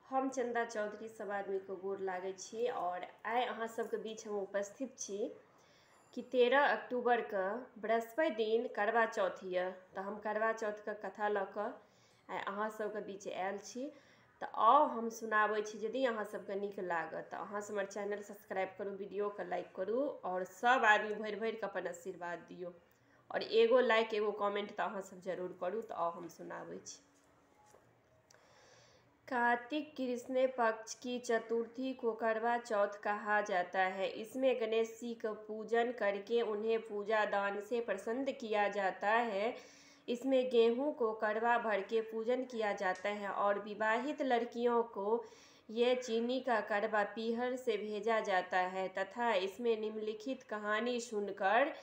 हम चंदा चौधरी सब आदमी को गोर लागै छी और आइ अहाँ सबके बीच हम उपस्थित छी कि 13 अक्टूबर के बृहस्पति दिन करवा चौथ यऽ। तो हम करवा चौथ के कथा लऽ कऽ आइ अहाँ सबके बीच आयल छी। तो आओ हम सुनाबै छी। यदि अहाँ सबके नीक लागत तऽ अहाँ हमर चैनल सब्सक्राइब करू, वीडियो के लाइक करू और सब आदमी भरि भरि के अपन आशीर्वाद दियौ। और एगो लाइक एगो कमेंट तो अहाँ सब जरूर करू। तो आओ हम सुनाबै छी। कार्तिक कृष्ण पक्ष की चतुर्थी को करवा चौथ कहा जाता है। इसमें गणेश जी का पूजन करके उन्हें पूजा दान से प्रसन्न किया जाता है। इसमें गेहूं को करवा भर के पूजन किया जाता है और विवाहित लड़कियों को ये चीनी का करवा पीहर से भेजा जाता है तथा इसमें निम्नलिखित कहानी सुनकर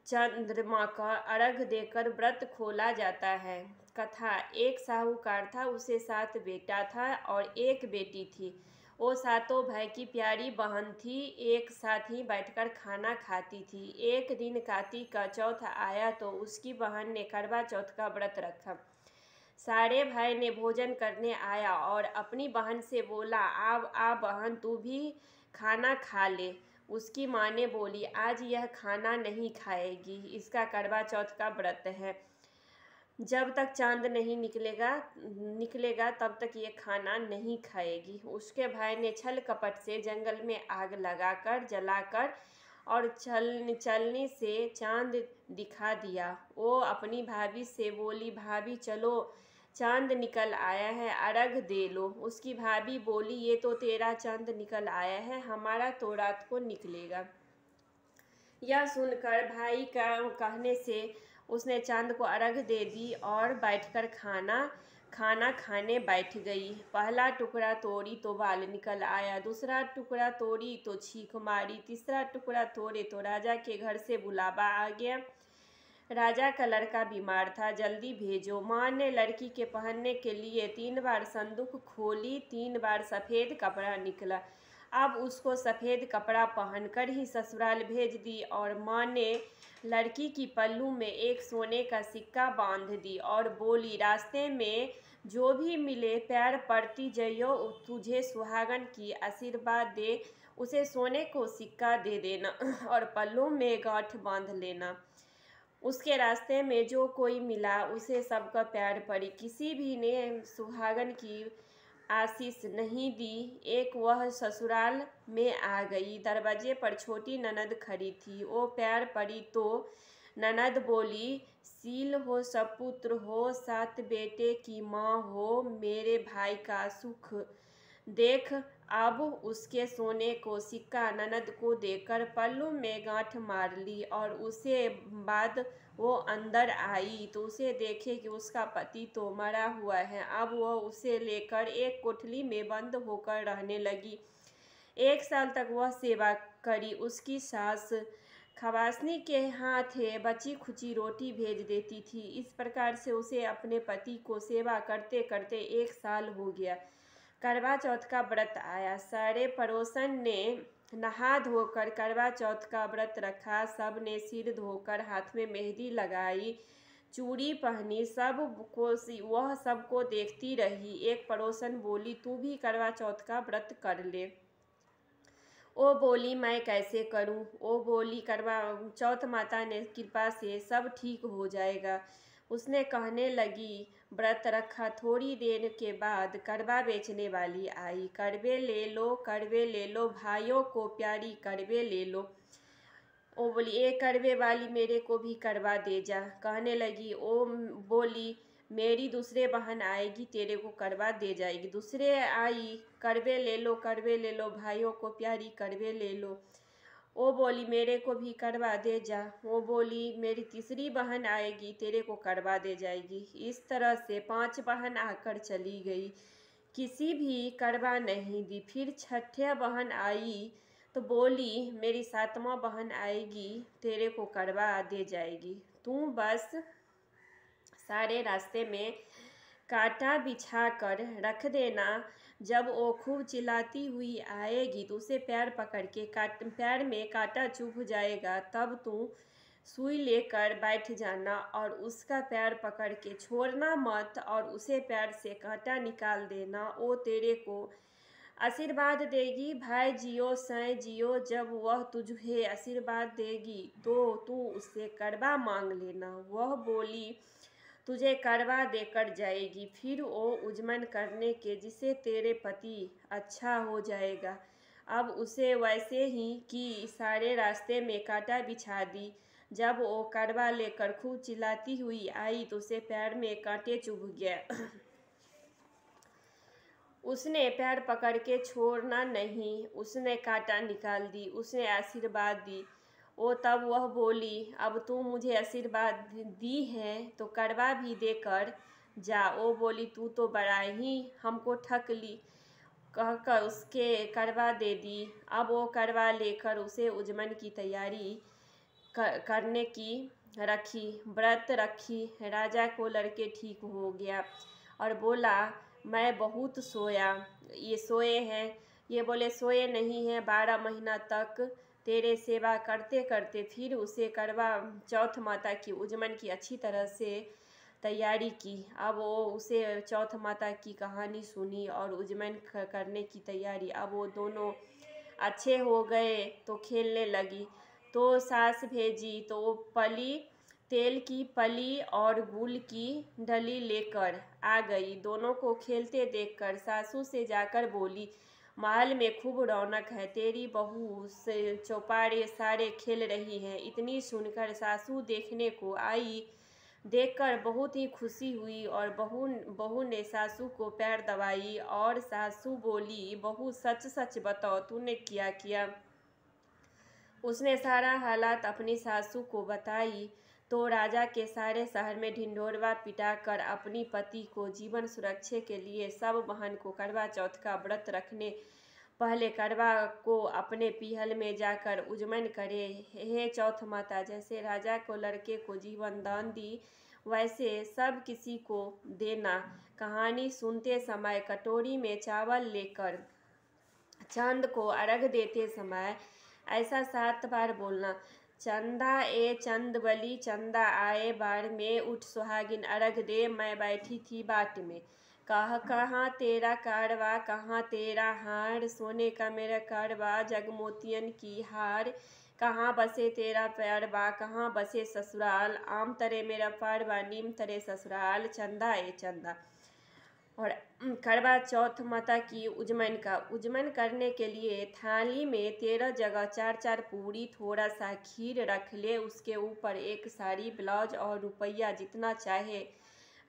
चंद्रमा का अर्घ देकर व्रत खोला जाता है। कथा। एक साहूकार था, उसे 7 बेटा था और 1 बेटी थी। वो सातों भाई की प्यारी बहन थी, एक साथ ही बैठकर खाना खाती थी। एक दिन कार्तिक का चौथ आया तो उसकी बहन ने करवा चौथ का व्रत रखा। सारे भाई ने भोजन करने आया और अपनी बहन से बोला, आ बहन तू भी खाना खा ले। उसकी माँ ने बोली, आज यह खाना नहीं खाएगी, इसका करवा चौथ का व्रत है। जब तक चांद नहीं निकलेगा तब तक ये खाना नहीं खाएगी। उसके भाई ने छल कपट से जंगल में आग लगाकर जलाकर और चलनी से चांद दिखा दिया। वो अपनी भाभी से बोली, भाभी चलो चांद निकल आया है, अर्घ दे लो। उसकी भाभी बोली, ये तो तेरा चांद निकल आया है, हमारा तो रात को निकलेगा। यह सुनकर भाई का कहने से उसने चांद को अर्घ दे दी और बैठकर खाना खाने बैठ गई। पहला टुकड़ा तोड़ी तो बाल निकल आया, दूसरा टुकड़ा तोड़ी तो छींक मारी, तीसरा टुकड़ा तोड़े तो राजा के घर से बुलावा आ गया। राजा का लड़का बीमार था, जल्दी भेजो। माँ ने लड़की के पहनने के लिए 3 बार संदूक खोली, 3 बार सफ़ेद कपड़ा निकला। अब उसको सफ़ेद कपड़ा पहनकर ही ससुराल भेज दी और माँ ने लड़की की पल्लू में एक सोने का सिक्का बांध दी और बोली, रास्ते में जो भी मिले पैर पड़ती जइयो, तुझे सुहागन की आशीर्वाद दे, उसे सोने को सिक्का दे देना और पल्लू में गांठ बांध लेना। उसके रास्ते में जो कोई मिला उसे सबका पैर पड़ी, किसी भी ने सुहागन की आशीष नहीं दी। एक वह ससुराल में आ गई, दरवाजे पर छोटी ननद खड़ी थी। वो पैर पड़ी तो ननद बोली, सील हो, सपुत्र हो, 7 बेटे की माँ हो, मेरे भाई का सुख देख। अब उसके सोने को सिक्का ननद को देकर पल्लू में गांठ मार ली और उसे बाद वो अंदर आई तो उसे देखे कि उसका पति तो मरा हुआ है। अब वह उसे लेकर एक कोठली में बंद होकर रहने लगी। 1 साल तक वह सेवा करी। उसकी सास खवासनी के हाथे बची खुची रोटी भेज देती थी। इस प्रकार से उसे अपने पति को सेवा करते करते 1 साल हो गया। करवा चौथ का व्रत आया। सारे पड़ोसन ने नहा धोकर करवा चौथ का व्रत रखा। सब ने सिर धोकर हाथ में मेहंदी लगाई, चूड़ी पहनी। वह सबको देखती रही। एक पड़ोसन बोली, तू भी करवा चौथ का व्रत कर ले। ओ बोली, मैं कैसे करूं? ओ बोली, करवा चौथ माता ने कृपा से सब ठीक हो जाएगा। उसने कहने लगी, व्रत रखा। थोड़ी देर के बाद करवा बेचने वाली आई। करवे ले लो, करवे ले लो, भाइयों को प्यारी करवे ले लो। ओ बोली, ए करवे वाली, मेरे को भी करवा दे जा। कहने लगी। ओ बोली, मेरी दूसरे बहन आएगी, तेरे को करवा दे जाएगी। दूसरे आई, करवे ले लो, करवे ले लो, भाइयों को प्यारी करवे ले लो। वो बोली, मेरे को भी करवा दे जा। वो बोली, मेरी तीसरी बहन आएगी, तेरे को करवा दे जाएगी। इस तरह से 5 बहन आकर चली गई, किसी भी करवा नहीं दी। फिर 6ठे बहन आई तो बोली, मेरी 7वां बहन आएगी, तेरे को करवा दे जाएगी। तू बस सारे रास्ते में कांटा बिछा कर रख देना। जब वो खूब चिल्लाती हुई आएगी तो उसे पैर पकड़ के पैर में कांटा चुभ जाएगा, तब तू सुई लेकर बैठ जाना और उसका पैर पकड़ के छोड़ना मत और उसे पैर से कांटा निकाल देना। वो तेरे को आशीर्वाद देगी, भाई जियो सै जियो। जब वह तुझे आशीर्वाद देगी तो तू उससे करवा मांग लेना। वह बोली तुझे करवा देकर जाएगी, फिर वो उजमन करने के जिसे तेरे पति अच्छा हो जाएगा। अब उसे वैसे ही कि सारे रास्ते में कांटा बिछा दी। जब वो करवा लेकर खूब चिल्लाती हुई आई तो उसे पैर में कांटे चुभ गया। उसने पैर पकड़ के छोड़ना नहीं, उसने कांटा निकाल दी, उसने आशीर्वाद दी। तब वह बोली अब तू मुझे आशीर्वाद दी है तो करवा भी देकर जा। वो बोली तू तो बड़ा ही हमको ठग ली, कहकर उसके करवा दे दी। अब वो करवा लेकर उसे उजमन की तैयारी करने की रखी, व्रत रखी। राजा को लड़के ठीक हो गया और बोला मैं बहुत सोया, ये सोए हैं। ये बोले सोए नहीं हैं, 12 महीना तक तेरे सेवा करते करते। फिर उसे करवा चौथ माता की उजमन की अच्छी तरह से तैयारी की। अब वो उसे चौथ माता की कहानी सुनी और उजमन करने की तैयारी। अब वो दोनों अच्छे हो गए तो खेलने लगी। तो सास भेजी तो वो तेल की पली और गुल की डली लेकर आ गई। दोनों को खेलते देखकर सासू से जाकर बोली महल में खूब रौनक है, तेरी बहू से चौपारे सारे खेल रही हैं। इतनी सुनकर सासू देखने को आई, देखकर बहुत ही खुशी हुई और बहू ने सासू को पैर दबाई और सासू बोली बहू सच सच बताओ तूने क्या किया। उसने सारा हालात अपनी सासू को बताई तो राजा के सारे शहर में ढिंढोरवा पिटाकर अपनी पति को जीवन सुरक्षा के लिए सब बहन को करवा चौथ का व्रत रखने पहले करवा को अपने पीहल में जाकर उजमन करे। हे चौथ माता, जैसे राजा को लड़के को जीवन दान दी वैसे सब किसी को देना। कहानी सुनते समय कटोरी में चावल लेकर चांद को अर्घ देते समय ऐसा 7 बार बोलना। चंदा ए चंदवली चंदा आए बार में, उठ सुहागिन अर्घ दे मैं बैठी थी बाट में। कहाँ तेरा कारवा कहाँ तेरा हार, सोने का मेरा कारवा जगमोतियन की हार। कहाँ बसे तेरा पैरवा कहाँ बसे ससुराल, आम तरे मेरा पैरवा नीम तरे ससुराल। चंदा ए चंदा। और करवा चौथ माता की उजमन करने के लिए थाली में 13 जगह 4-4 पूरी, थोड़ा सा खीर रख ले। उसके ऊपर एक साड़ी ब्लाउज और रुपया जितना चाहे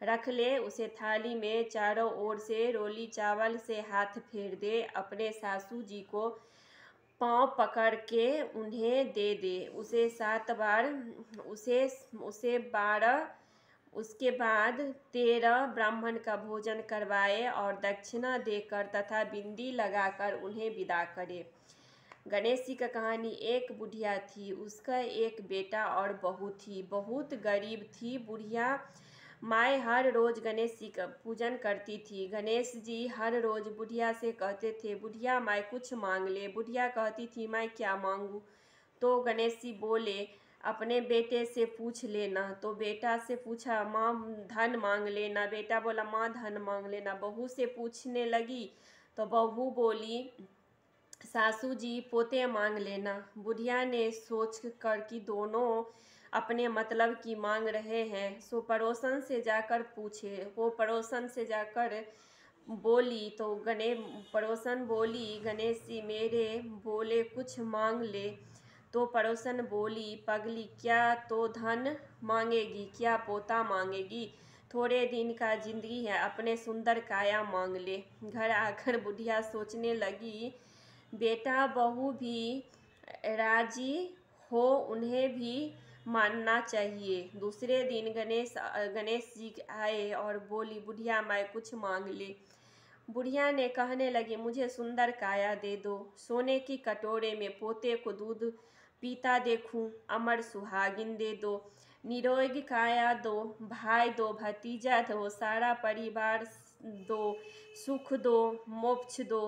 रख ले। उसे थाली में चारों ओर से रोली चावल से हाथ फेर दे। अपने सासू जी को पाँव पकड़ के उन्हें दे दे। उसे 7 बार उसे 12 उसके बाद 13 ब्राह्मण का भोजन करवाए और दक्षिणा देकर तथा बिंदी लगाकर उन्हें विदा करे। गणेश जी का कहानी। एक बुढ़िया थी, उसका एक बेटा और बहू थी। बहुत गरीब थी बुढ़िया माँ, हर रोज गणेश जी का पूजन करती थी। गणेश जी हर रोज बुढ़िया से कहते थे बुढ़िया माँ कुछ मांग ले। बुढ़िया कहती थी मैं क्या मांगूँ। तो गणेश जी बोले अपने बेटे से पूछ लेना। तो बेटा से पूछा माँ धन मांग लेना। बेटा बोला माँ धन मांग लेना। बहू से पूछने लगी तो बहू बोली सासू जी पोते मांग लेना। बुढ़िया ने सोच कर कि दोनों अपने मतलब की मांग रहे हैं सो पड़ोसन से जाकर पूछे। वो पड़ोसन से जाकर बोली तो पड़ोसन बोली गणेश जी मेरे बोले कुछ मांग ले। तो पड़ोसन बोली पगली क्या तो धन मांगेगी, क्या पोता मांगेगी। थोड़े दिन का जिंदगी है, अपने सुंदर काया मांग ले। घर आकर बुढ़िया सोचने लगी बेटा बहू भी राजी हो, उन्हें भी मानना चाहिए। दूसरे दिन गणेश जी आए और बोली बुढ़िया मैं कुछ मांग ले। बुढ़िया ने कहने लगी मुझे सुंदर काया दे दो, सोने की कटोरे में पोते को दूध पीता देखूं, अमर सुहागिन दे दो, निरोगी काया दो, भाई दो भतीजा दो, सारा परिवार दो, सुख दो, मोक्ष दो।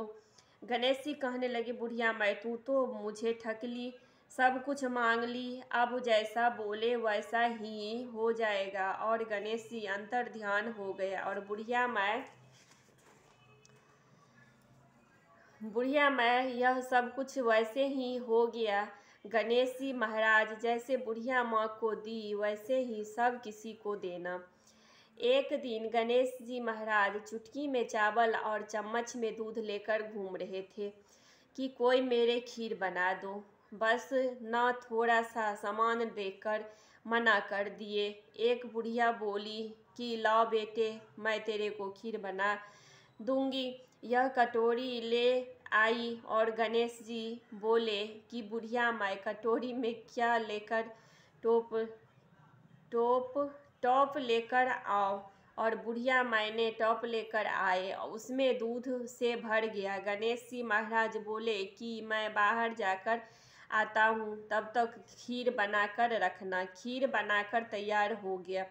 गणेश जी कहने लगे बुढ़िया माँ तू तो मुझे ठग ली, सब कुछ मांग ली, अब जैसा बोले वैसा ही हो जाएगा। और गणेश जी अंतर ध्यान हो गया और बुढ़िया मैं यह सब कुछ वैसे ही हो गया। गणेश जी महाराज जैसे बुढ़िया माँ को दी वैसे ही सब किसी को देना। एक दिन गणेश जी महाराज चुटकी में चावल और चम्मच में दूध लेकर घूम रहे थे कि कोई मेरे खीर बना दो, बस न थोड़ा सा सामान देकर मना कर दिए। एक बुढ़िया बोली कि लाओ बेटे, मैं तेरे को खीर बना दूंगी। यह कटोरी ले आई और गणेश जी बोले कि बुढ़िया माँ कटोरी में क्या लेकर टोप टोप टॉप लेकर आओ। और बुढ़िया माँ ने टॉप लेकर आए, उसमें दूध से भर गया। गणेश जी महाराज बोले कि मैं बाहर जाकर आता हूँ, तब तक खीर बनाकर रखना। खीर बनाकर तैयार हो गया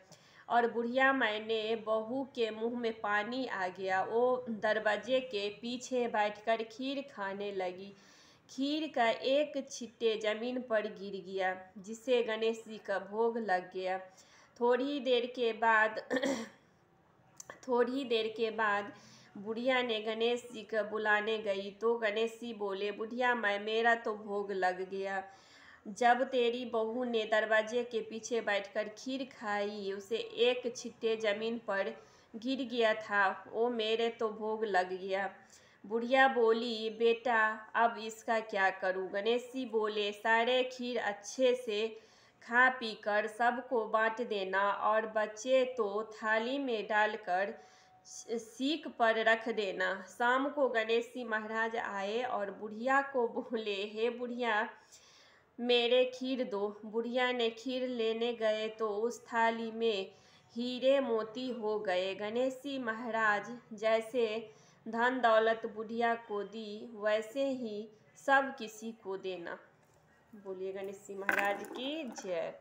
और बुढ़िया माँ ने बहू के मुंह में पानी आ गया। वो दरवाजे के पीछे बैठकर खीर खाने लगी। खीर का एक छिट्टे जमीन पर गिर गया, जिससे गणेश जी का भोग लग गया। थोड़ी देर के बाद बुढ़िया ने गणेश जी को बुलाने गई तो गणेश जी बोले, बुढ़िया माँ मेरा तो भोग लग गया। जब तेरी बहू ने दरवाजे के पीछे बैठकर खीर खाई, उसे एक छिट्टे जमीन पर गिर गया था, वो मेरे तो भोग लग गया। बुढ़िया बोली, बेटा अब इसका क्या करूं? गणेश जी बोले, सारे खीर अच्छे से खा पी कर सबको बांट देना और बच्चे तो थाली में डालकर सीक पर रख देना। शाम को गणेश जी महाराज आए और बुढ़िया को बोले, हे बुढ़िया मेरे खीर दो। बुढ़िया ने खीर लेने गए तो उस थाली में हीरे मोती हो गए। गणेश जी महाराज जैसे धन दौलत बुढ़िया को दी वैसे ही सब किसी को देना। बोलिए गणेश जी महाराज की जय।